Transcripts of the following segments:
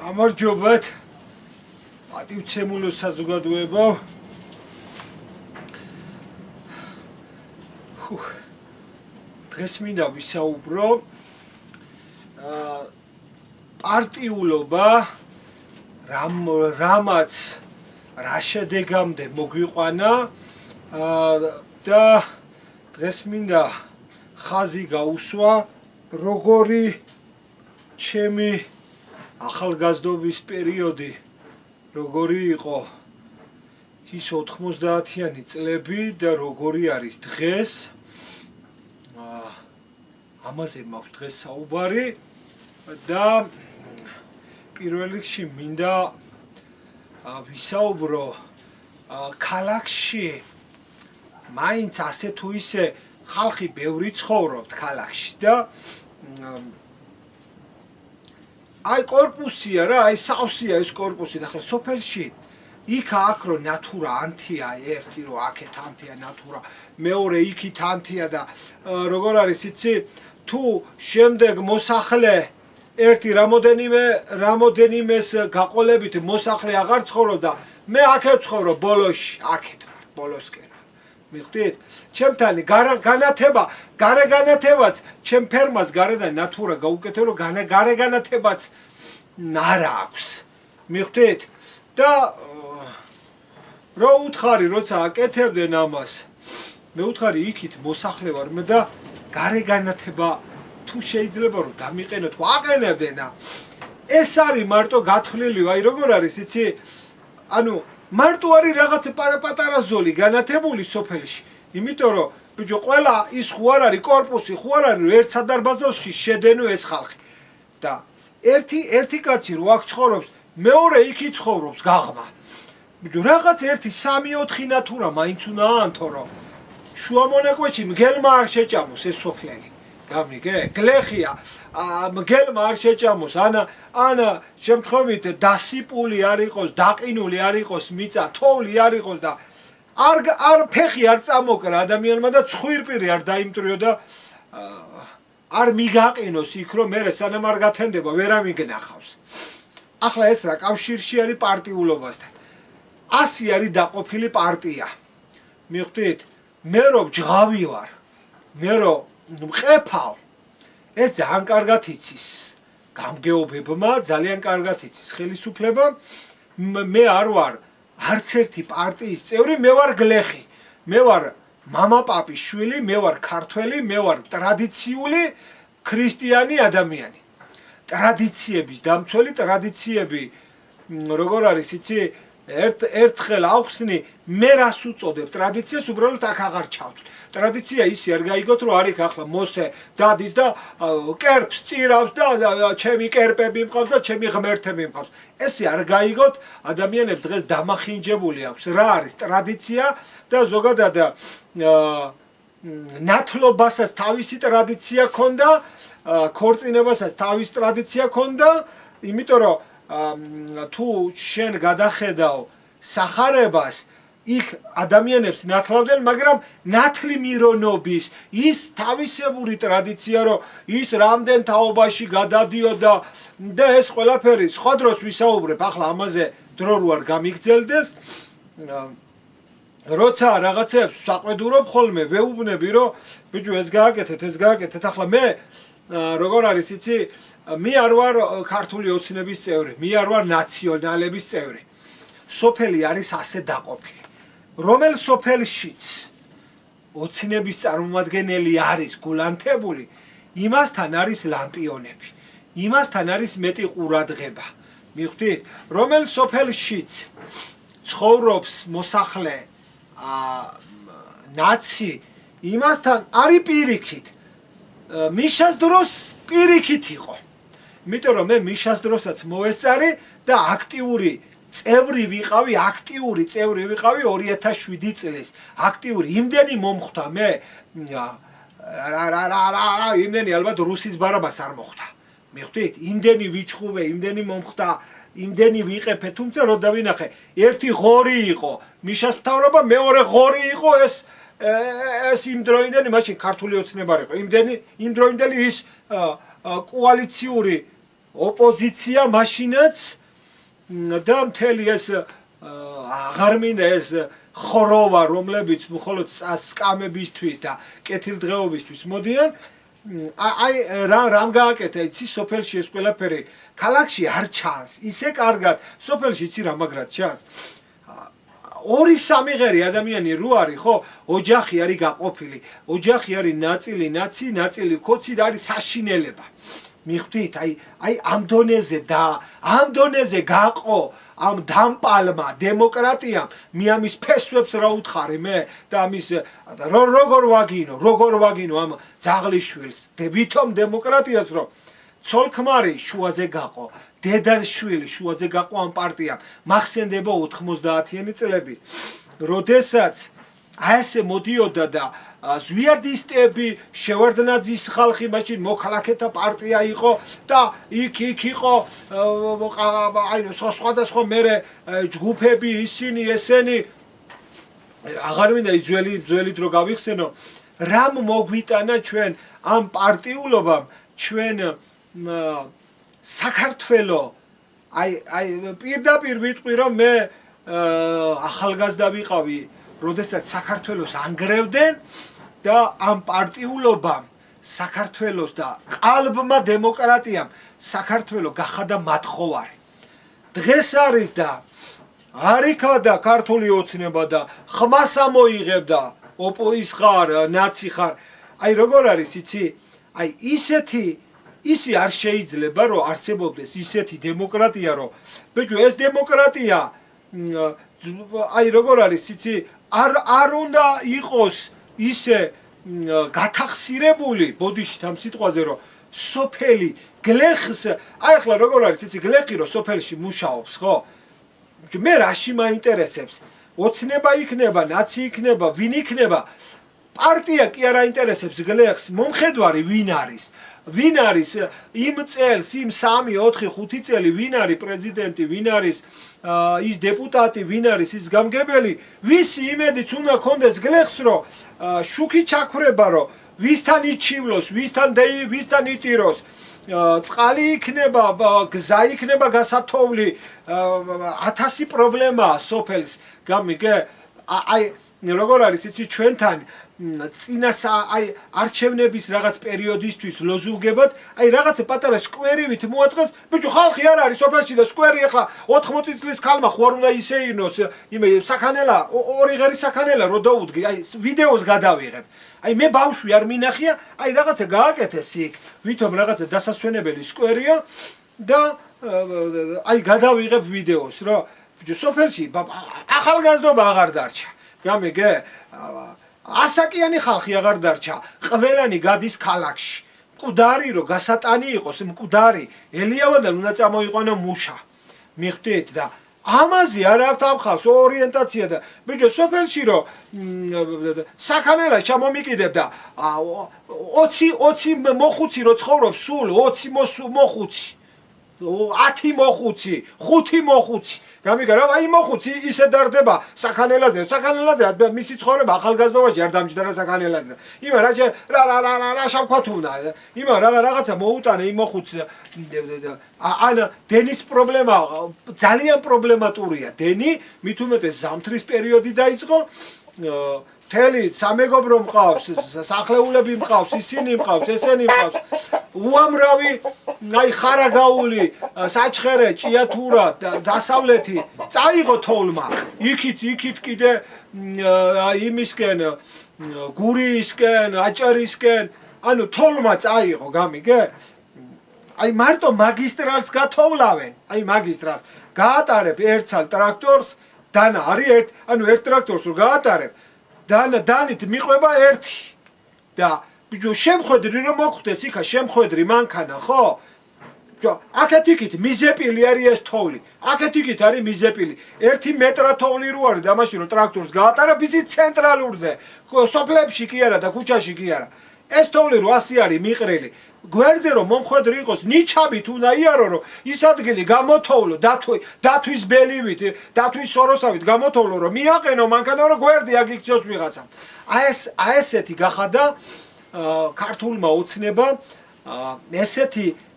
გამარჯობათ პატივცემულო საზოგადოებო. დღეს მინდა ვისაუბრო პარტიულობა რამაც რა შედეგამდე მოგვიყვანა და დღეს მინდა ხაზი გაუსვა როგორი ჩემი ახალგაზრდობის პერიოდი როგორი იყო ის 90-იანი წლები და როგორი არის დღეს ამაზე მაქვს დღეს საუბარი და პირველ რიგში მინდა ვისაუბრო ქალაქში მაინც ასე თუ ისე ხალხი ბევრი ცხოვრობთ ქალაქში და აი კორპუსია რა, აი სავსეა ეს კორპუსი და ახლა სოფელში იქ აქ რო ნატურა ანთია ერთი რო აქეთ ანთია ნატურა მეორე იქით ანთია და როგორ არის იცი თუ შემდეგ მოსახლე ერთი რამოდენიმეს გაყოლებით მოსახლე აღარ ცხოვრობს და მე აქეთ ცხოვრობ ბოლოში აქეთ ბოლოსკენ მიხდით ჩემთანი გარე განათებაც ჩემ ფერმას გარედან ნატურა გაუკეთე რომ გარე განათებაც არა აქვს მიხდით და რო უთხარი როცა აკეთებდნენ ამას მე უთხარი იქით მოსახლე ვარ მე და გარე განათება თუ შეიძლება რომ დამიყენო თუ აყენებდნენ და ეს არის მარტო გათვლილი აი როგორ არის იცი ანუ მარტო არის რაღაც პატარა ზოლი განათებული სოფელში იმიტომ რომ ბიჭო ყველა ის ხო არ არის კორპუსი ხო არ არის ერთ სადარბაზოში შედენო ეს ხალხი და ერთი კაცი რო აქ ცხოვრობს მეორე იქით ცხოვრობს გაღმა ბიჭო რაღაც 1-3-4 ნატურა მაინც უნდა ანთო რომ შუა მონაკვეთში მგელმა არ შეჭამოს ეს სოფლელი გამიგე გლეხია მგელმა არ შეჭამოს ანა შემთხვევით დასიპული არ იყოს დაყინული არ იყოს მიწა თოვლი არ იყოს და არ ფეხი არ წამოკრა ადამიანმა და ცხვირპირი არ დაიმტრიო და არ მიგაყინოს იქ რომ მე სანამ არ გათენდება ვერ ამიგნახავს ახლა ეს რა კავშირში არის პარტიულობასთან 100 არის დაყოფილი პარტია მიხდით მე რომ ჯღავი ვარ მე რომ მყეფავ ეს ძალიან კარგად იცის გამგეობებმა ძალიან კარგად იცის ხელისუფლება მე არ ვარ არც ერთი პარტიის წევრი მე ვარ გლეხი მე ვარ მამაპაპის შვილი მე ვარ ქართველი მე ვარ ტრადიციული ქრისტიანი ადამიანი ტრადიციების დამცველი ტრადიციები როგორ არის იცი ერთხელ ავხსნი მე რას უწოდებ ტრადიციას უბრალოდ აქ აღარ ჩავთ ტრადიცია ისე არ გაიგოთ რომ არის ახლა მოსე დადის და კერპს წირავს და ჩემი კერპები მყავს და ჩემი ღმერთები მყავს ესე არ გაიგოთ ადამიანებს დღეს დამახინჯებული აქვს რა არის ტრადიცია და ზოგადად ნათლობასაც თავისი ტრადიცია ქონდა ქორწინებასაც თავისი ტრადიცია ქონდა იმიტომ რომ თუ შენ გადახედავ სახარებას იქ ადამიანებს ნათლავდნენ მაგრამ ნათლი მირონობის ის თავისებური ტრადიცია რომ ის რამდენ თაობაში გადადიოდა და ეს ყველაფერი სხვა დროს ვისაუბრებ ახლა ამაზე დრო რო არ გამიგრძელდეს როცა რაღაცებს საყვედურობ ხოლმე ვეუბნები რომ ბიჭო ეს გააკეთეთ ახლა მე როგორ არის იცი მე არ ვარ ქართული ოცნების წევრი მე არ ვარ ნაციონალების წევრი სოფელი არის ასე დაყოფილი რომელ სოფელშიც ოცნების წარმომადგენელი არის გულანთებული იმასთან არის ლამპიონები იმასთან არის მეტი ყურადღება მივხვდით რომელ სოფელშიც ცხოვრობს მოსახლე ნაცი იმასთან არის პირიქით მიშას დროს პირიქით იყო იმიტომ რომ მე მიშას დროსაც მოვესწარი და აქტიური წევრი ვიყავი 2007 წლის აქტიური იმდენი მომხვდა მე იმდენი ალბათ რუსის ბარაბას არ მოხვდა მივხვდით იმდენი ვიჩხუბე იმდენი მომხვდა იმდენი ვიყეფე თუმცა რო დავინახე ერთი ღორი იყო მიშას მთავრობა მეორე ღორი იყო ეს იმ დროინდელი მაშინ ქართული ოცნება იყო იმ დროინდელი ის კოალიციური ოპოზიცია მაშინაც და მთელი ეს აღარ მინდა ეს ხოროვა, რომლებიც მხოლოდ სკამებისთვის და კეთილდღეობისთვის მოდიან, აი რამ გააკეთა, იცი, სოფელში ეს ყველაფერი, ქალაქში არ ჩანს, ისე კარგად, სოფელში იცი რა მაგრად ჩანს. 2-3 ღერი ადამიანი რო არის, ხო, ოჯახი არის გაყოფილი, ოჯახი არის ნაწილი ნაცი, ნაწილი ქოცი და არის საშინელება. მიხვდით, აი ამ დონეზე გაყო ამ დამპალმა დემოკრატიამ მე ამის ფესვებს რა უთხარი მე და ამის როგორ ვაგინო ამ ძაღლიშვილს ვითომ დემოკრატიას რომ ცოლ-ქმარი შუაზე გაყო დედაშვილი შუაზე გაყო ამ პარტიამ მახსენდება 90-იანი წლები როდესაც აი ესე მოდიოდა და ზვიადისტები შევარდნაძის ხალხი მაშინ მოქალაქეთა პარტია იყო და იქ იყო აი სხვადასხვა მერე ჯგუფები ისინი ესენი აღარ მინდა ძველი დრო გავიხსენო რამ მოგვიტანა ჩვენ ამ პარტიულობამ ჩვენ საქართველო აი პირდაპირ ვიტყვი რომ მე ახალგაზრდა ვიყავი როდესაც საქართველოს ანგრევდნენ და ამ პარტიულობამ საქართველოს და ყალბმა დემოკრატიამ საქართველო გახადა მათხოვარი. დღეს არის და არიქა და ქართული ოცნება და ხმას ამოიღებდა ოპოის ხარ, ნაცი ხარ. აი როგორ არის იცი? აი ისი არ შეიძლება რომ არსებობდეს ისეთი დემოკრატია რომ ბიჭო ეს დემოკრატია აი როგორ არის იცი არ უნდა იყოს ისე გათახსირებული ბოდიშით ამ სიტყვაზე რომ სოფელი გლეხს აი ახლა როგორ არის იცი გლეხი რომ სოფელში მუშაობს ხო მე რაში მაინტერესებს ოცნება იქნება ნაცი იქნება ვინ იქნება პარტია კი არ აინტერესებს გლეხს მომხედვარი ვინ არის იმ წელს იმ 3 4 5 წელი ვინ არის პრეზიდენტი ვინ არის ის დეპუტატი ვინ არის ის გამგებელი ვისი იმედიც უნდა კონდეს გლეხს რომ შუქი ჩაქრება რომ ვისთან იჩივლოს ვისთან იტიროს წყალი იქნება გზა იქნება გასათოვლი 1000 პრობლემაა სოფელს გამიგე აი როგორ არის იცი ჩვენთან წინას აი არჩევნების რაღაც პერიოდისთვის ლოზუნგებად აი რაღაცა პატარა სკვერივით მოაწყეს ბიჭო ხალხი არ არის სოფელში და სკვერი ახლა 80 წლის ხალმა ხო არ უნდა ისე ირნოს იმე საქანელა ორი ღერი საქანელა რო დაუდგი აი ვიდეოს გადავიღებ აი მე ბავშვი არ მინახია აი რაღაცა გააკეთეს იქ ვითომ რაღაცა დასასვენებელი სკვერია და აი გადავიღებ ვიდეოს რომ ბიჭო სოფელში ახალგაზრდობა აღარ დარჩა გამიგე ასაკიანი ხალხი აღარ დარჩა ყველანი გადის ქალაქში მკვდარი რომ გასატანი იყოს მკვდარი ელიავადან უნდა წამოიყვანო მუშა მიხვდით და ამაზე არ აქვს ამ ხალხს ორიენტაცია და ბიჭო სოფელში რომ საქანელა ჩამომიკიდებ და 20 მოხუცი რო ცხოვრობს სულ 20 მოხუცი 10 მოხუცი 5 მოხუცი გამიგა რა აი მოხუცი ისე დარდება საქანელაზე მისი ცხოვრება ახალგაზრდობაში არ დამჯდა საქანელაზე იმა რა შავქვათ უნდა იმა რაღაცა მოუტანა იმ მოხუცს ან დენის პრობლემა ძალიან პრობლემატურია დენი მით უმეტეს ზამთრის პერიოდი დაიწყო მთელი სამეგობრო მყავს სახლეულები მყავს ისინი მყავს ესენი მყავს უამრავი აი ხარაგაული საჩხერე ჭიათურა დასავლეთი წაიღო თოვლმა იქით კიდე იმისკენ გურიისკენ აჭარისკენ ანუ თოვლმა წაიღო გამიგე აი მარტო მაგისტრალს გათოვლავენ აი მაგისტრალს გაატარებ ერთსალ ტრაქტორს დანა არის ანუ ერთ ტრაქტორს რო გაატარებ დანით მიყვება ერთი და ბიჭო შემხედრი რომ მოხვდეს იქა შემხედრი მანქანა ხო ბიჭო აქეთ იქით მიზეპილი არის ეს თოვლი აქეთ იქით არის მიზეპილი 1 მეტრა თოვლი რო არის და მაშინ რომ ტრაქტორს გაატარებ ისი ცენტრალურზე სოფლებში კი არა და ქუჩაში კი არა ეს თოვლი რო 100 არის მიყრილი გვერდზე რომ მომხედრი იყოს ნიჩაბით უნდა იარო რომ ის ადგილი გამოთოვლო დათვის ბელივით დათვის სოროსავით გამოთოვლო რომ მიაყენო მანქანა რომ გვერდი აქ იქცოს ვიღაცამ აი ესეთი გახადა ქართულმა ოცნება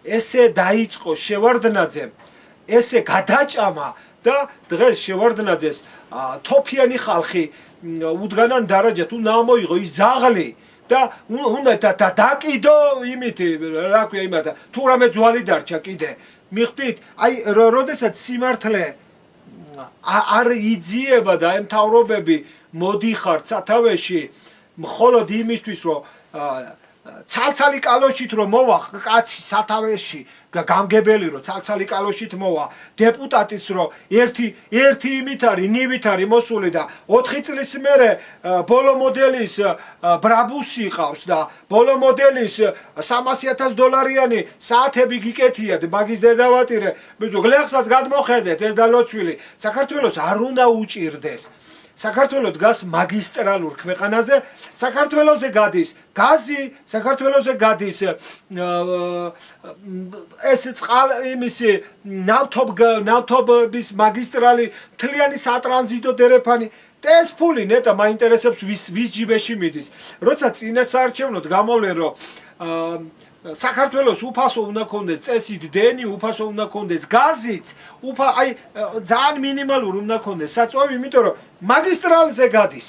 ესე დაიწყო შევარდნაძემ ესე გადაჭამა და დღეს შევარდნაძეს თოფიანი ხალხი უდგანან დარაჯა თუ ნამოიღო ის ძაღლი და უნდა დაკიდო იმით რა ქვია იმათ თუ რამე ძვალი დარჩა კიდე მიხდით აი როდესაც სიმართლე არ იძიება და ამ თავრობები მოდიხართ სათავეში მხოლოდ იმისთვის რომ ცალცალი კალოშით რომ მოვა კაცი სათავეში გამგებელი რომ ცალცალი კალოშით მოვა დეპუტატის რომ ერთი იმით არის ნივით არის მოსული და 4 წლის მერე ბოლო მოდელის ბრაბუსი ყავს და ბოლო მოდელის $300,000 საათები გიკეთიათ მაგის დედავატირე ბიჭო გლეხსაც გადმოხედეთ ეს დალოცვილი საქართველოს არ უნდა უჭირდეს საქართველოს დგას მაგისტრალურ ქვეყანაზე საქართველოსზე გადის გაზი საქართველოსზე გადის ეს იმისი ნავთობის მაგისტრალი მთლიანი სატრანზიტო დერეფანი და ეს ფული ნეტა მაინტერესებს ვის ჯიბეში მიდის როცა წინასაარჩევნოდ გამოვლენ რომ საქართველოს უფასო უნდა კონდეს წესით დენი უფასო უნდა კონდეს გაზიც აი ძალიან მინიმალური უნდა კონდეს საწვავი იმიტომ რომ მაგისტრალზე გადის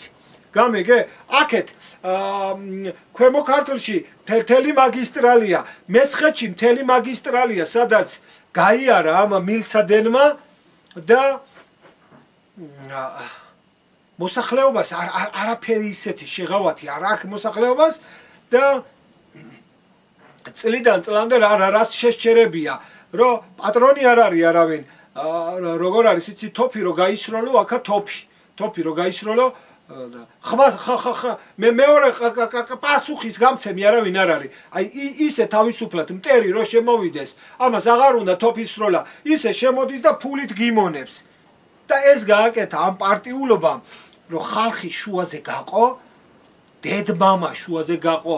გამიგე აქეთ ქვემო ქართლში მთელი მაგისტრალია მესხეთში მთელი მაგისტრალია სადაც გაიარა ამ მილსადენმა და მოსახლეობას არაფერი ისეთი შეღავათი არ აქვს მოსახლეობას და წლიდან წლამდე რას შესჩერებია რომ პატრონი არ არის არავინ როგორ არის იცი თოფი რო გაისროლო აქა თოფი რო გაისროლო ხმა მეორე პასუხის გამცემი არავინ არ არის აი ისე თავისუფლად მტერი რო შემოვიდეს ამას აღარ უნდა თოფის სროლა ისე შემოდის და ფულით გიმონებს და ეს გააკეთა ამ პარტიულობამ რომ ხალხი შუაზე გაყო დედმამა შუაზე გაყო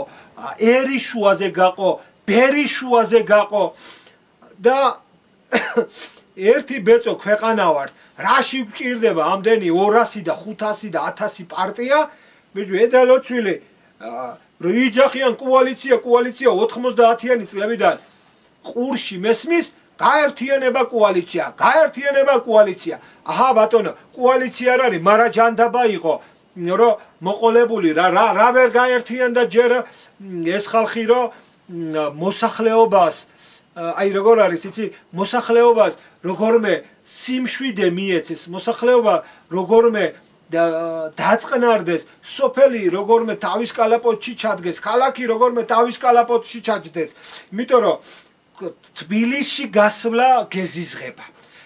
ერი შუაზე გაყო ბერი შუაზე გაყო და ერთი ბეწო ქვეყანა ვარ რაში ვჭირდება ამდენი 200 და 500 და 1000 პარტია ბიჭო ედალოცვილი რო იძახიან კოალიცია 90-იანი წლებიდან ყურში მესმის გაერთიანება კოალიცია აჰა ბატონო კოალიცია არ არის მარა ჯანდაბა იყო რომ მოყოლებული რა ვერ გაერთიანდა ჯერ ეს ხალხი რომ მოსახლეობას აი როგორ არის იცი მოსახლეობას როგორმე სიმშვიდე მიეცეს მოსახლეობა როგორმე დაწყნარდეს სოფელი როგორმე თავის კალაპოტში ჩადგეს ქალაქი როგორმე თავის კალაპოტში ჩაჯდეს იმიტომ რომ თბილისში გასვლა გეზიზღება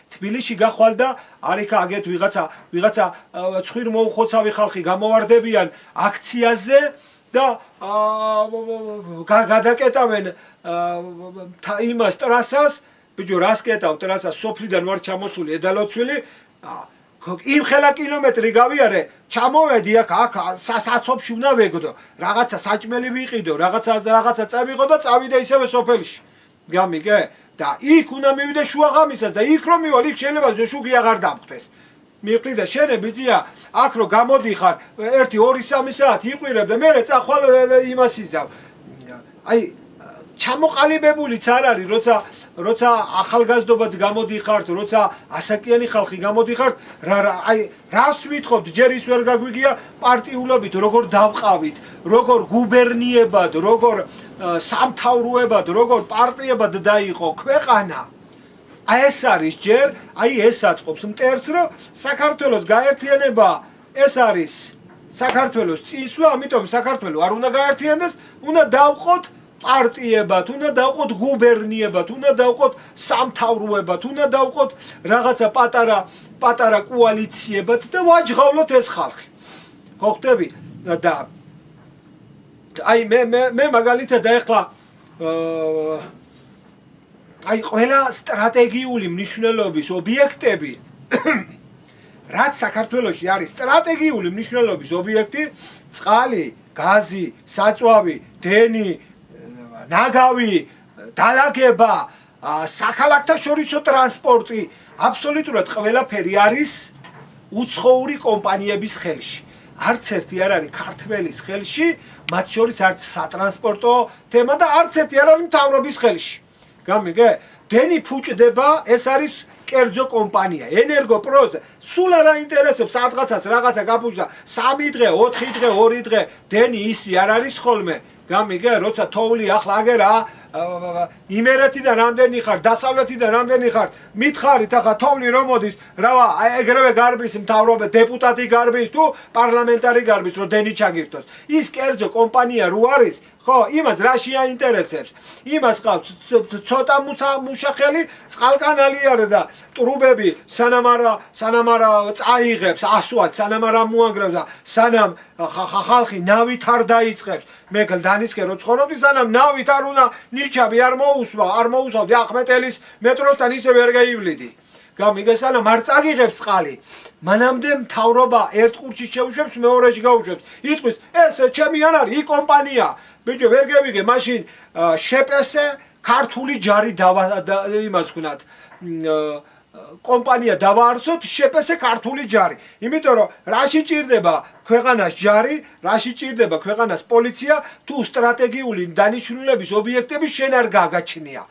თბილისში გახვალ და არიქა აგეთ ვიღაცა ცხვირ მოუხოცავი ხალხი გამოვარდებიან აქციაზე და გადაკეტავენ იმას ტრასას ბიჭო რას კეტავ ტრასას სოფლიდან ვარ ჩამოსული ედალოცვილი იმ ხელა კილომეტრი გავიარე ჩამოვედი აქ საცობში უნდა ვეგდო რაღაცა საჭმელი ვიყიდო რაღაცა წავიღო და წავიდე ისევე სოფელში გამიგე და იქ უნდა მივიდე შუაღამისას და იქ რომ მივალ იქ შეიძლება შუქი აღარ დამხდეს მიყრი და შენები ძია აქ რომ გამოდიხარ 1-2-3 საათი იყვირებ და მე წახვალ იმას იზავ აი ჩამოყალიბებულიც არ არის როცა ახალგაზრდობაც გამოდიხართ როცა ასაკიანი ხალხი გამოდიხართ აი რას ვითხოვთ ჯერ ის ვერ გაგვიგია პარტიულობით როგორ დავყავით როგორ გუბერნიებად როგორ სამთავროებად როგორ პარტიებად დაიყო ქვეყანა აი ეს არის ჯერ აი ეს აწყობს მტერს რომ საქართველოს გაერთიანება ეს არის საქართველოს წისვლა ამიტომ საქართველოს არ უნდა გაერთიანდეს უნდა დავყოთ პარტიებად, უნდა დავყოთ გუბერნიებად, უნდა დავყოთ სამთავროებად, უნდა დავყოთ რაღაცა პატარა კოალიციებად და ვაჯღავლოთ ეს ხალხი. ხო ხტები? და აი მე მაგალითად ახლა აი ყველა სტრატეგიული მნიშვნელობის ობიექტები რაც საქართველოში არის სტრატეგიული მნიშვნელობის ობიექტი, წყალი, გაზი, საწვავი, დენი ნაგავი, დალაგება, საქალაქთა შორისო ტრანსპორტი, აბსოლუტურად ყველაფერი არის უცხოური კომპანიების ხელში. არც ერთი არ არის ქართველის ხელში, მათ შორის არც სატრანსპორტო თემა და არც ერთი არ არის მთავრობის ხელში. გამიგე? დენი ფუჭდება, ეს არის კერძო კომპანია ენერგოპროს სულ არ აინტერესებს სადღაცას რაღაცა გაფუჭდა 3 დღე 4 დღე 2 დღე დენი ისი არ არის ხოლმე გამიგე როცა თოვლი ახლა აგერა იმერეთიდან რამდენი ხარ დასავლეთიდან რამდენი ხარ მითხარით ახლა თოვლი რომ მოდის რავა ეგრევე გარბის მთავრობა დეპუტატი გარბის თუ პარლამენტარი გარბის რომ დენი ჩაგირთოს ის კერძო კომპანია რო არის ხო იმას რაში აინტერესებს იმას ყავს ცოტა მუშახელი წყალკანალი არის და ტრუბები სანამ არა წაიღებს ასვათ სანამ არა მოანგრევს და სანამ ხალხი ნავით არ დაიწყებს მე გლდანისკენ რო ცხოვრობდი სანამ ნავით არ უნდა ნიშაბი არ მოუსვავდი ახმეტელის მეტროსთან ისე ვერ გაივლიდი გამიგე სანამ არ წაგიღებს წყალი მანამდე მთავრობა ერთ ყურში შეუშვებს მეორეში გაუშვებს იტყვის ეს ჩემი არ არის ი კომპანია ბიჭო ვერ გევიგე მაშინ შეპესე ქართული ჯარი იმას ვქნათ კომპანია დავაარსოთ შეპესე ქართული ჯარი იმიტომ რომ რაში ჭირდება ქვეყანას ჯარი რაში ჭირდება ქვეყანას პოლიცია თუ სტრატეგიული დანიშნულების ობიექტები შენ არ გააგაჩნია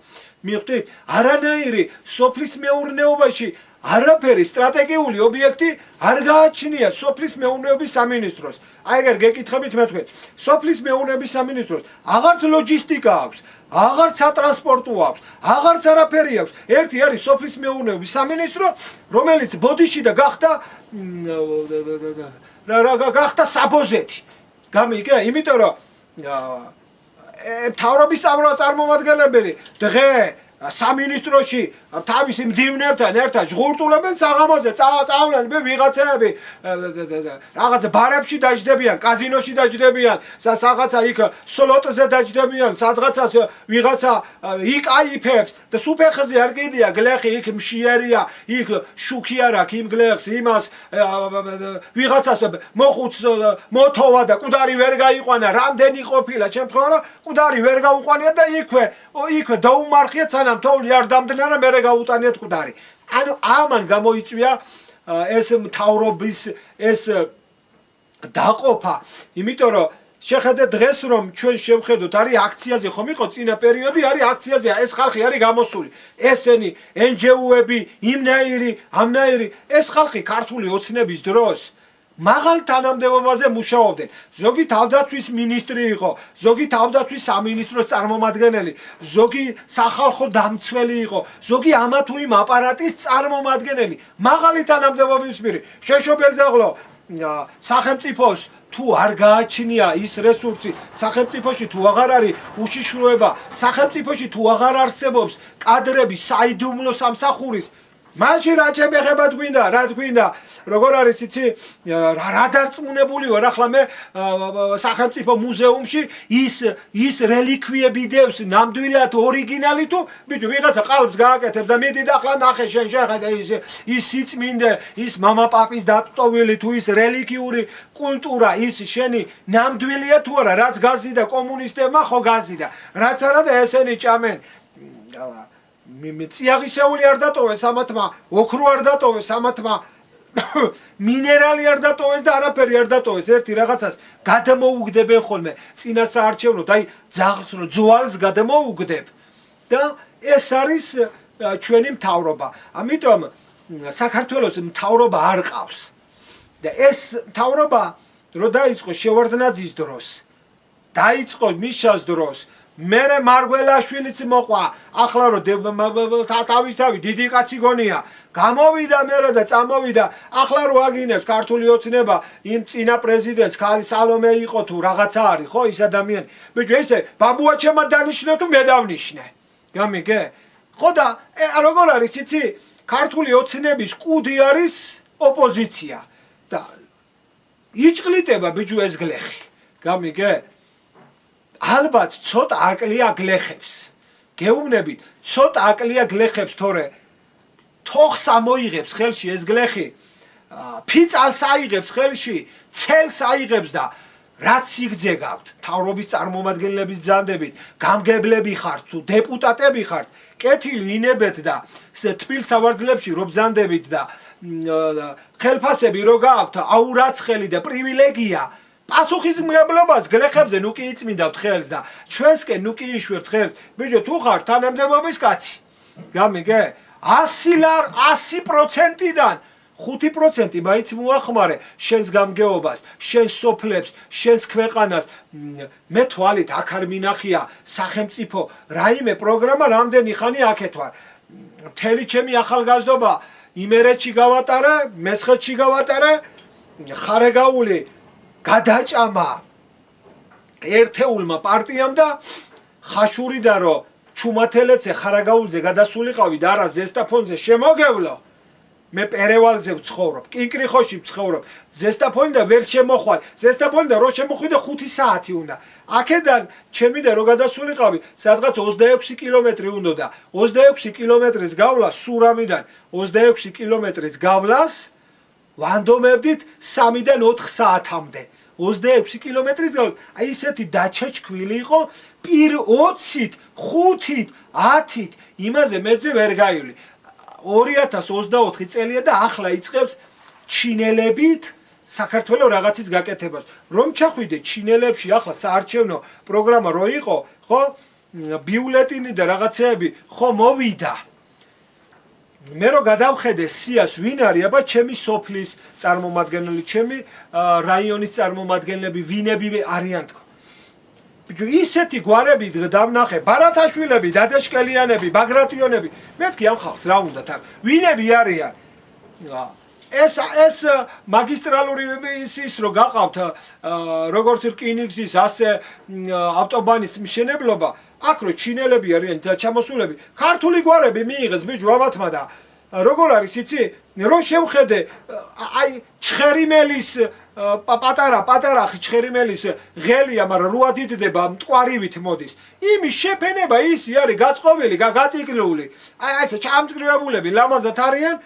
მიხვდით არანაირი სოფლის მეურნეობაში არაფერი სტრატეგიული ობიექტი არ გააჩნია სოფლის მეურნეობის სამინისტროს აი ეგერ გეკითხებით მე თქვენ სოფლის მეურნეობის სამინისტროს აღარც ლოჯისტიკა აქვს აღარც სატრანსპორტო აქვს აღარც არაფერი აქვს ერთი არის სოფლის მეურნეობის სამინისტრო რომელიც ბოდიში და გახდა საბოზეთი გამიგე იმიტომ რომ მთავრობის წარმომადგენლები დღე სამინისტროში თავისი მდივნებთან ერთად ჟღურტულებენ საღამოზე წავლენ ვიღაცები რაღაცა ბარებში დაჯდებიან კაზინოში დაჯდებიან რაღაცა იქ სლოტზე დაჯდებიან სადღაცას ვიღაცა იკაიფებს და სუფეხზე არ კიდია გლეხი იქ მშიერია იქ შუქი არ აქვს იმ გლეხს იმას ვიღაცას მოხუც მოთოვა და კუდარი ვერ გაიყვანა რამდენი ყოფილა შემთხვევა რომ კუდარი ვერ გაუყვანია და იქვე დაუმარხიეთ სანამ თოვლი არ დამდგარა მე გაუტანიათ კუდარი ანუ ამან გამოიწვია ეს მთავრობის ეს დაყოფა იმიტომ რომ შეხედეთ დღეს რომ ჩვენ შევხედოთ არის აქციაზე ხომ იყო წინა პერიოდი არის აქციაზე ეს ხალხი არის გამოსული ესენი NGO-ები იმნაირი ამნაირი ეს ხალხი ქართული ოცნების დროს მაღალ თანამდებობაზე მუშაობდნენ. ზოგი თავდაცვის მინისტრი იყო, ზოგი თავდაცვის სამინისტროს წარმომადგენელი, ზოგი სახალხო დამცველი იყო, ზოგი ამა თუ იმ აპარატის წარმომადგენელი. მაღალი თანამდებობის პირი. შეშობელძაღლო სახელმწიფოს თუ არ გააჩნია ის რესურსი, სახელმწიფოში თუ აღარ არის უშიშროება, სახელმწიფოში თუ აღარ არსებობს კადრები საიდუმლო სამსახურის მაშინ რა შემეხებათ გვინდა, რა გვინდა, როგორ არის იცი, რა დარწმუნებული ვარ ახლა მე სახელმწიფო მუზეუმში ის რელიკვიები დევს ნამდვილად ორიგინალი თუ ბიჭო ვიღაცა ყალბს გააკეთებს და მიდი და ახლა ნახე შენ შეხედე ის სიწმინდე, ის мама პაპის დატოვილი თუ ის რელიგიური კულტურა ის შენი ნამდვილია თუ არა, რაც გაზიდა კომუნისტებმა ხო გაზიდა, რაც არა და ესენი ჭამენ წიაღისეული არ დატოვეს ამათმა, ოქრო არ დატოვეს ამათმა, მინერალი არ დატოვეს და არაფერი არ დატოვეს. ერთი რაღაცას გადამოუგდებენ ხოლმე წინა საარჩევნოდ, აი ძაღლს რო ძვალს გადამოუგდებ და ეს არის ჩვენი მთავრობა. ამიტომ საქართველოს მთავრობა არ ყავს. და ეს მთავრობა რო დაიწყო შევარდნაძის დროს, დაიწყო მიშას დროს მერე მარგველაშვილიც მოყვა ახლა რო თავისთავად დიდი კაცი გონია გამოვიდა მერე და წამოვიდა ახლა რო აგინებს ქართული ოცნება იმ წინა პრეზიდენტს ქალი სალომე იყო თუ რაღაცა არის ხო ის ადამიანი ბიჭო ესე ბაბუაჩემა დანიშნე თუ მე დავნიშნე გამიგე ხო და როგორ არის იცი ქართული ოცნების კუდი არის ოპოზიცია და იჭყლიტება ბიჭო ეს გლეხი გამიგე ალბათ ცოტა აკლია გლეხებს. გეუბნებით, ცოტა აკლია გლეხებს, თორე თოხს ამოიღებს ხელში ეს გლეხი, ფიცალს აიღებს ხელში, ცელს აიღებს და რაც სიგძე გაქვთ, მთავრობის წარმომადგენლების ბრძანდებით, გამგებლები ხართ თუ დეპუტატები ხართ, კეთილი ინებეთ და თბილ სავარძლებში რო ბრძანდებით და ხელფასები რო გაქვთ, აურაცხელი და პრივილეგია პასუხისმგებლობას გლეხებზე ნუ კი იწმინდავთ ხელს და ჩვენსკენ ნუ კი იშვერთ ხელს. ბიჭო თუ ხარ თანამდებობის კაცი. გამიგე? 100%-დან 5% მაინც მოახმარე შენს გამგეობას, შენს სოფლებს, შენს ქვეყანას. მე თვალით აქ არ მინახია სახელმწიფო რაიმე პროგრამა რამდენი ხანი აქეთ ვარ. მთელი ჩემი ახალგაზრდობა იმერეთში გავატარე, მესხეთში გავატარე, ხარეგაული გადაჭამა ერთეულმა პარტიამ და ხაშურიდა რომ ჩუმათელეცე ხარაგაულზე გადასულიყავი და არა ზესტაფონზე შემოგევლო. მე პერევალზე ვცხოვრობ, კიკრიხოში ვცხოვრობ, ზესტაფონიდან ვერ შემოხვალ. ზესტაფონიდან რო შემოხვიდე 5 საათი უნდა. აქედან ჩემიდან რო გადასულიყავი, სადღაც 26 კილომეტრი უნდა და 26 კილომეტრის გავლა სურამიდან 26 კილომეტრის გავლას ვანდომებდით 3-დან 4 საათამდე. 26 კილომეტრის გავლას. აი ისეთი დაჩაჩქვილი იყო პირ 20-ით, 5-ით, 10-ით, იმაზე მეძე ვერ გაივლი. 2024 წელია და ახლა იწყებს ჩინელებით საქართველოს რაღაცის გაკეთებას. რომ ჩახვიდე ჩინელებში ახლა საარჩევნო პროგრამა რო იყო, ხო? ბიულეტინი და რაღაცეები ხო მოვიდა. მე რო გადავხედე სიას ვინ არის, აბა ჩემი სოფლის წარმომადგენელი, ჩემი რაიონის წარმომადგენლები, ვინები არიან თქო. ბიჭო, ისეთი გვარები დამნახე, ბარათაშვილები, დადაშკელიანები, ბაგრატიონები. მეთქი ამ ხალხს რა უნდა თან? ვინები არიან? ეს მაგისტრალური ის რო გაყავთ როგორც რკინიგზის, ასე ავტობანის მშენებლობა, აქ რო ჩინელები არიან და ჩამოსულები, ქართული გვარები მიიღეს ბიჭო ამათმა და როგორ არის იცი? რო შევხედე აი ჩხერიმელის პატარა ჩხერიმელის ღელია, მაგრამ რო ადიდება მტკვარივით მოდის. იმის შეფენება ისი არის გაწყობილი, გაწიკლული. აი ესე ჩამწკრივებულები ლამაზად არიან.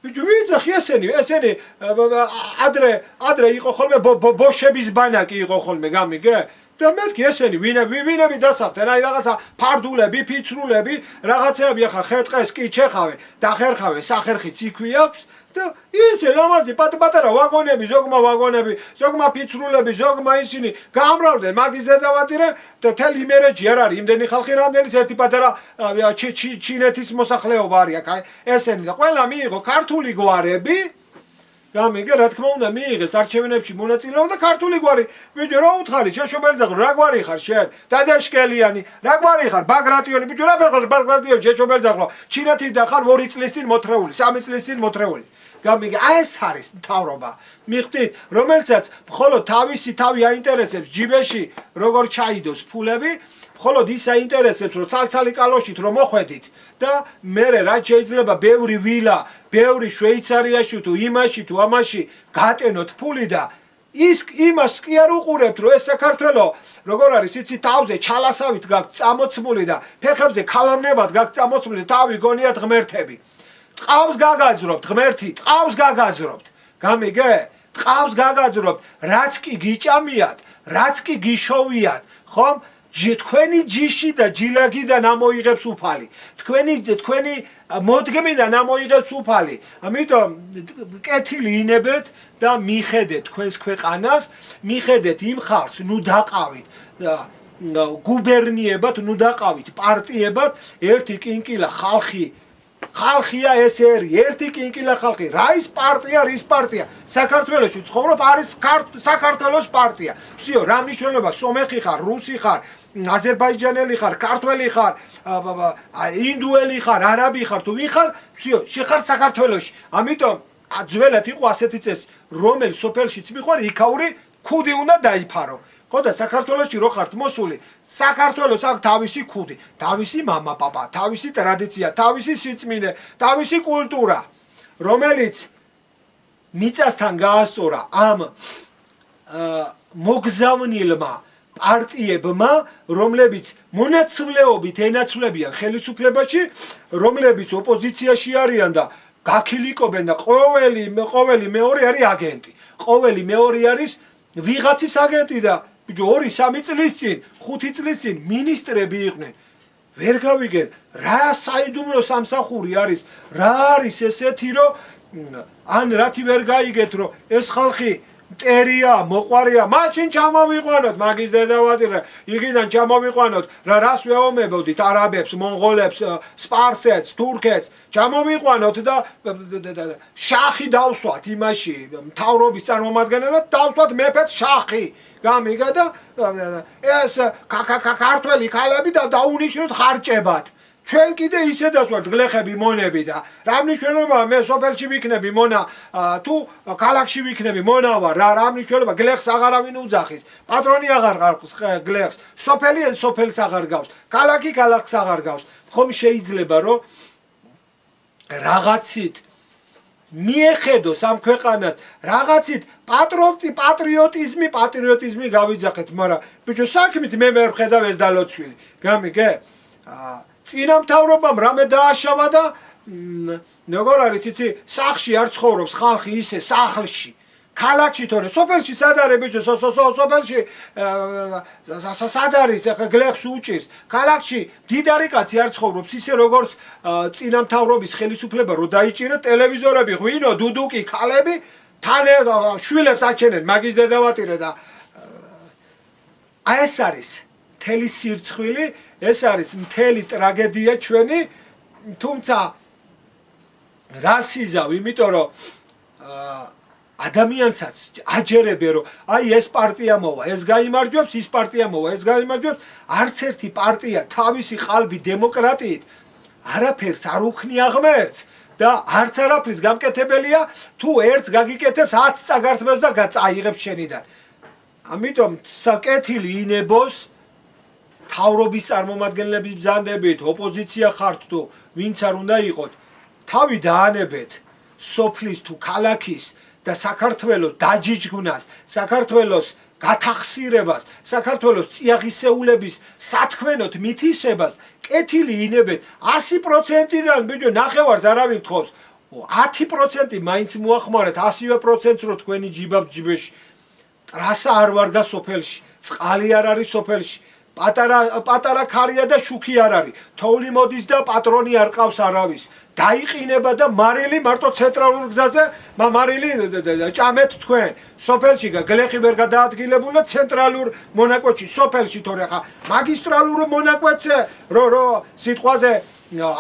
ბიჭო ვიძახი ესენი ადრე იყო ხოლმე ბოშების ბანაკი იყო ხოლმე გამიგე? და მეთქი ესენი ვინები დასახდნენ, აი რაღაცა ფარდულები, ფიცრულები, რაღაცეები ახლა ხეთყეს კი ჩეხავენ, დახერხავენ, სახერხიც იქვე აქვს და ისე ლამაზი პატარა ვაგონები, ზოგმა ფიცრულები, ზოგმა ისინი გამრავდნენ მაგის დედავატირე და თელ იმერეთში არ არის იმდენი ხალხი, რამდენიც ერთი პატარა ჩინეთის მოსახლეობა არის აქ, აი ესენი და ყველა მიიღო ქართული გვარები. გამიგე, რა თქმა უნდა მიიღეს არჩევნებში მონაწილეობა და ქართული გვარი. ბიჭო, რა უთხარი, შეშობელძაღლო, რა გვარი ხარ შენ? დადაშკელიანი, რა გვარი ხარ? ბაგრატიონი, ბიჭო, რა ფერხარ ბაგრატიონი, შეშობელძაღლო. ჩინეთიდან ხარ 2 წლის წინ მოთრეული, 3 წლის წინ მოთრეული. გამიგე, აი ეს არის მთავრობა. მიხვდით, რომელსაც მხოლოდ თავისი თავი აინტერესებს ჯიბეში, როგორ ჩაიდოს ფულები, მხოლოდ ის აინტერესებს, რომ ცალ-ცალი კალოშით რომ მოხვედით და მერე რა შეიძლება ბევრი ვილა, ბევრი შვეიცარიაში თუ იმაში თუ ამაში გატენოთ ფული და ის იმას კი არ უყურებთ, რომ ეს საქართველო როგორ არის იცი თავზე ჩალასავით გაქვს წამოცმული და ფეხებზე ქალამნებად გაქვს წამოცმული, თავი გონიათ ღმერთები. ტყავს გაგაძრობთ ღმერთი, ტყავს გაგაძრობთ. გამიგე? ტყავს გაგაძრობთ, რაც კი გიჭამიათ, რაც კი გიშოვიათ, ხომ? თქვენი ჯიში და ჯილაგიდან ამოიღებს უფალი. თქვენი მოდგმიდან ამოიღებს უფალი. ამიტომ კეთილი ინებეთ და მიხედეთ თქვენს ქვეყანას, მიხედეთ იმ ხალხს, ნუ დაყავით. გუბერნიებად, ნუ დაყავით პარტიებად, ერთი კინკილა ხალხია ეს ერთი კინკილა ხალხი. რა ის პარტია, რის პარტია? საქართველოში ცხოვრობ, არის საქართველოს პარტია. всё, რა მნიშვნელობა? სომეხი ხარ, რუსი ხარ, აზერბაიჯანელი ხარ, ქართველი ხარ, ინდუელი ხარ, არაბი ხარ, თუ ვინ ხარ? всё, შეხარ საქართველოში. ამიტომ ძველად იყო ასეთი წესი, რომელ სოფელშიც მიხვარ, იქაური ქუდი უნდა დაიფარო. ხო და საქართველოში რო ხართ მოსული, საქართველოს აქვს თავისი ქუდი, თავისი мама, папа, თავისი ტრადიცია, თავისი სიწმინდე, თავისი კულტურა, რომელიც მიწასთან გაასწორა ამ მოგზავნილმა პარტიებმა, რომლებიც მონაცვლეობით ენაცვლებიან ხელისუფლებაში, რომლებიც ოპოზიციაში არიან და გაქილიკობენ და ყოველი მეორე არის აგენტი. ყოველი მეორე არის ვიღაცის აგენტი და 2-3 წლის წინ, 5 წლის წინ მინისტრები იყვნენ. ვერ გავიგენ, რა საიდუმლო სამსახური არის, რა არის ესეთი, რომ ან რათი ვერ გაიგეთ, რომ ეს ხალხი მტერია, მოყვარია, მაშინ ჩამოვიყვანოთ მაგის დედავატირა, იქიდან ჩამოვიყვანოთ, რას ვეომებოდით არაბებს, მონღოლებს, სპარსეთს, თურქეთს, ჩამოვიყვანოთ და შახი დავსვათ იმაში, მთავრობის წარმომადგენლად დავსვათ მეფეთ შახი. გამიგა და ეს ქართველი ქალები და დაუნიშნოთ ხარჭებად. ჩვენ კიდე ისე დასვართ გლეხები მონები და რა მნიშვნელობა მე სოფელში ვიქნები მონა თუ ქალაქში ვიქნები მონა ვარ რა მნიშვნელობა გლეხს აღარავინ უძახის პატრონი აღარ ყავს გლეხს სოფელს აღარ გავს ქალაქი ქალაქს აღარ გავს ხომ შეიძლება რომ რაღაცით მიეხედოს ამ ქვეყანას რაღაცით პატრიოტიზმი გავიძახეთ მაგრამ ბიჭო საქმით მე ვხედავ ეს დალოცვილი გამიგე წინამთავრობამ რამე დააშავა და როგორ არის იცი სახლში არ ცხოვრობს ხალხი ისე სახლში ქალაქში თორე სოფელში სად არის ბიჭო სოფელში სად არის ახლა გლეხს უჭირს ქალაქში დიდარი კაცი არ ცხოვრობს ისე როგორც წინამთავრობის ხელისუფლება რო დაიჭირა ტელევიზორები ღვინო დუდუკი ქალები თან შვილებს აჩენენ მაგის დედავატირე და აი ეს არის მთელი სირცხვილი ეს არის მთელი ტრაგედია ჩვენი თუმცა რასიზავ იმიტომ რომ ადამიანსაც აჯერებენ რომ აი ეს პარტია მოვა ეს გაიმარჯვებს ის პარტია მოვა ეს გაიმარჯვებს არც ერთი პარტია თავისი ყალბი დემოკრატიით არაფერს არ უქნია ღმერთს და არც არაფრის გამკეთებელია თუ ერთს გაგიკეთებს 10 წაგართმევს და წაიღებს შენიდან ამიტომ საკეთილი ინებოს თავრობის წარმომადგენლების ბრძანდებით ოპოზიცია ხართ თუ ვინც არ უნდა იყოთ თავი დაანებეთ სოფლის თუ ქალაქის და საქართველოს დაჯიჯგვნას საქართველოს გათახსირებას საქართველოს წიაღისეულების სათქმენოთ მითისებას კეთილი ინებეთ 100%-დან ბიჭო ნახევარს არავინ გთხოვს 10% მაინც მოახმარეთ 100%-ს რო თქვენი ჯიბეში ტრასა არ ვარგა სოფელში წყალი არ არის სოფელში პატარა ქარია და შუქი არ არის თოვლი მოდის და პატრონი არ ყავს არავის დაიყინება და მარილი მარტო ცენტრალურ გზაზე მარილი ჭამეთ თქვენ სოფელში გლეხი ვერ გადაადგილებულა ცენტრალურ მონაკვეთში სოფელში თორე ხა მაგისტრალურ მონაკვეთზე რო სიტყვაზე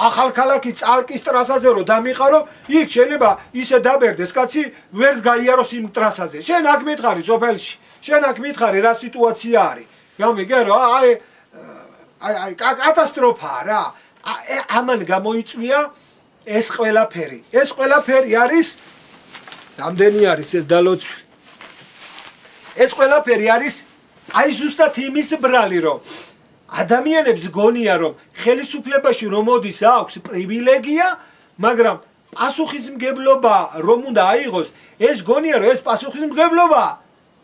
ახალქალაქი წალკის ტრასაზე რო დამიყარო იქ შეიძლება ისე დაბერდეს კაცი ვერც გაიაროს იმ ტრასაზე შენ აქ მითხარი სოფელში შენ აქ მითხარი რა სიტუაცია არის გამიგე რა აი კატასტროფაა რა ამან გამოიწვია ეს ყველაფერი არის რამდენი არის ეს დალოცვი ეს ყველაფერი არის აი ზუსტად იმის ბრალი რომ ადამიანებს გონია რომ ხელისუფლებაში რომ მოდის აქვს პრივილეგია მაგრამ პასუხისმგებლობა რომ უნდა აიღოს ეს გონია რომ ეს პასუხისმგებლობა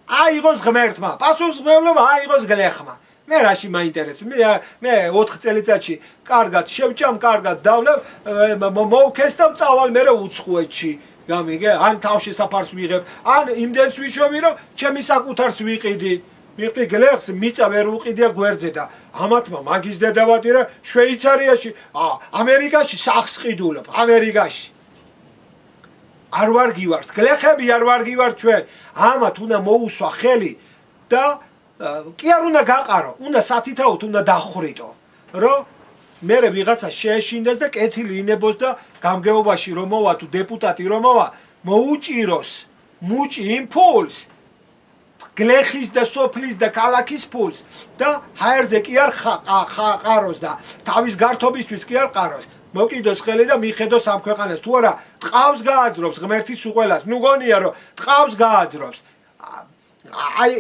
აიღოს ღმერთმა პასუხისმგებლობა აიღოს გლეხმა მე რაში მაინტერესებს მე 4 წელიწადში კარგად შევჭამ კარგად დავლევ მოვქეს და წავალ მე უცხოეთში გამიგე ან თავში საფარს ვიღებ ან იმდენს ვიშოვი რომ ჩემი საკუთარს ვიყიდი მიყი გლეხს მიწა ვერ უყიდია გვერდზე და ამათმა მაგის დედავატირა შვეიცარიაში ამერიკაში სახს ყიდულობ ამერიკაში არ ვარგივართ გლეხები არ ვარგივართ ჩვენ ამათ უნდა მოუსვა ხელი და კი არ უნდა გაყარო უნდა სათითაოდ უნდა დახრიტო რომ მე ვიღაცა შეეშინდეს და კეთილი ინებოს და გამგეობაში რომ მოვა თუ დეპუტატი რომ მოვა მოუჭიროს მუჭი იმ ფულს გლეხის და სოფლის და ქალაქის ფულს და ჰაერზე კი არ ყაროს და თავის გართობისთვის კი არ ყაროს მოკიდოს ხელი და მიხედოს ამ ქვეყანას თუ არა ტყავს გააძრობს ღმერთის უყველას ნუ გონია რომ ტყავს გააძრობს აი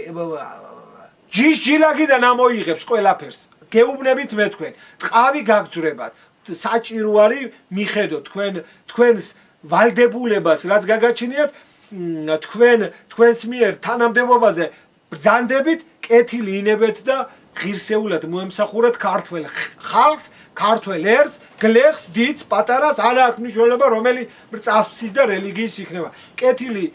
ჯიშჯილაგიდან ამოიღებს ყველაფერს გეუბნებით მე თქვენ ტყავი გაგძვრებათ საჭირო არის მიხედო თქვენს ვალდებულებას რაც გაგაჩნიათ თქვენს მიერ თანამდებობაზე ბრძანდებით კეთილი ინებეთ და ღირსეულად მოემსახურეთ ქართველ ხალხს ქართველ ერს გლეხს დიდს პატარას არ აქვს მნიშვნელობა რომელი წასვლის და რელიგიის იქნება კეთილი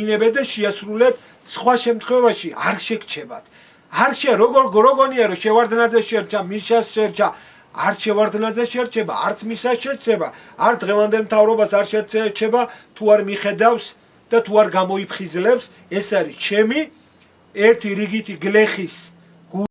ინებეთ და შეასრულეთ სხვა შემთხვევაში არ შეგჩებათ არ როგორია რომ შევარდნაძე შერჩა მისას შერჩა არ შევარდნაძე შერჩება არც მისას შერჩება არ დღევანდელ მთავრობას არ შერჩება თუ არ მიხედავს და თუ არ გამოიფხიზლებს, ეს არის ჩემი ერთი რიგითი გლეხის